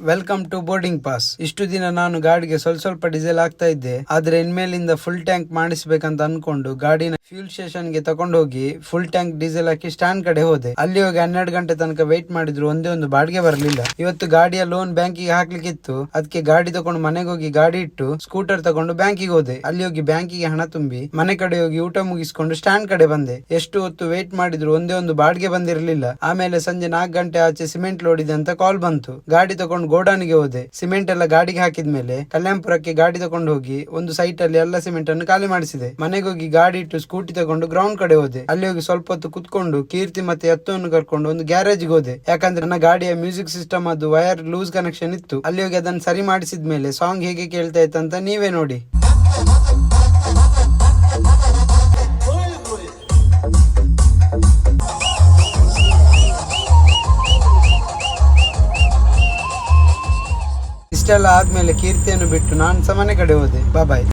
Welcome to boarding pass. ಇಷ್ಟು ದಿನ ನಾನು ಗಾಡಿಗೆ ಸ್ವಲ್ಪ ಡೀಸೆಲ್ ಆಗ್ತಾ ಇದ್ದೆ, ಆದ್ರೆ ಇನ್ಮೇಲಿಂದ ಫುಲ್ ಟ್ಯಾಂಕ್ ಮಾಡಿಸ್ಬೇಕಂತ ಅನ್ಕೊಂಡು ಗಾಡಿನ ಫ್ಯೂಲ್ ಸ್ಟೇಷನ್ ಗೆ ತಗೊಂಡು ಹೋಗಿ ಫುಲ್ ಟ್ಯಾಂಕ್ ಡೀಸೆಲ್ ಹಾಕಿ ಸ್ಟ್ಯಾಂಡ್ ಕಡೆ ಹೋದೆ. ಅಲ್ಲಿ ಹೋಗಿ 12 ಗಂಟೆ ತನಕ ವೇಟ್ ಮಾಡಿದ್ರು ಒಂದೇ ಒಂದು ಬಾಡಿಗೆ ಬರಲಿಲ್ಲ. ಇವತ್ತು ಗಾಡಿಯ ಲೋನ್ ಬ್ಯಾಂಕಿಗೆ ಹಾಕ್ಲಿಕ್ಕಿತ್ತು, ಅದಕ್ಕೆ ಗಾಡಿ ತಗೊಂಡು ಮನೆಗೆ ಹೋಗಿ ಗಾಡಿ ಇಟ್ಟು ಸ್ಕೂಟರ್ ತಗೊಂಡು ಬ್ಯಾಂಕಿಗೆ ಹೋದೆ. ಅಲ್ಲಿ ಹೋಗಿ ಬ್ಯಾಂಕಿಗೆ ಹಣ ತುಂಬಿ ಮನೆ ಕಡೆ ಹೋಗಿ ಊಟ ಮುಗಿಸ್ಕೊಂಡು ಸ್ಟ್ಯಾಂಡ್ ಕಡೆ ಬಂದೆ. ಎಷ್ಟು ಹೊತ್ತು ವೇಟ್ ಮಾಡಿದ್ರು ಒಂದೇ ಒಂದು ಬಾಡಿಗೆ ಬಂದಿರಲಿಲ್ಲ. ಆಮೇಲೆ ಸಂಜೆ 4 ಗಂಟೆ ಆಚೆ ಸಿಮೆಂಟ್ ಲೋಡ್ ಇದೆ ಅಂತ ಕಾಲ್ ಬಂತು. ಗಾಡಿ ತಗೊಂಡು ಗೋಡಾನಿಗೆ ಹೋದೆ. ಸಿಮೆಂಟ್ ಎಲ್ಲ ಗಾಡಿಗೆ ಹಾಕಿದ್ಮೇಲೆ ಕಲ್ಯಾಣಪುರಕ್ಕೆ ಗಾಡಿ ತಗೊಂಡು ಹೋಗಿ ಒಂದು ಸೈಟ್ ಅಲ್ಲಿ ಎಲ್ಲ ಸಿಮೆಂಟ್ ಅನ್ನು ಖಾಲಿ ಮಾಡಿಸಿದೆ. ಮನೆಗೆ ಹೋಗಿ ಗಾಡಿ ಇಟ್ಟು ಸ್ಕೂಟಿ ತಗೊಂಡು ಗ್ರೌಂಡ್ ಕಡೆ ಹೋದೆ. ಅಲ್ಲಿ ಹೋಗಿ ಸ್ವಲ್ಪ ಹೊತ್ತು ಕುತ್ಕೊಂಡು ಕೀರ್ತಿ ಮತ್ತೆ ಎತ್ತವನ್ನು ಕರ್ಕೊಂಡು ಒಂದು ಗ್ಯಾರೇಜ್ಗೆ ಹೋದೆ. ಯಾಕಂದ್ರೆ ನನ್ನ ಗಾಡಿಯ ಮ್ಯೂಸಿಕ್ ಸಿಸ್ಟಮ್ ಅದು ವೈರ್ ಲೂಸ್ ಕನೆಕ್ಷನ್ ಇತ್ತು. ಅಲ್ಲಿ ಹೋಗಿ ಅದನ್ನು ಸರಿ ಮಾಡಿಸಿದ್ಮೇಲೆ ಸಾಂಗ್ ಹೇಗೆ ಕೇಳ್ತಾ ಇತ್ತಂತ ನೀವೇ ನೋಡಿ. ಇಷ್ಟೆಲ್ಲ ಆದ್ಮೇಲೆ ಕೀರ್ತಿಯನ್ನು ಬಿಟ್ಟು ನಾನು ಸಹ ಮನೆ ಕಡೆ ಹೋದೆ. ಬಾಯ್.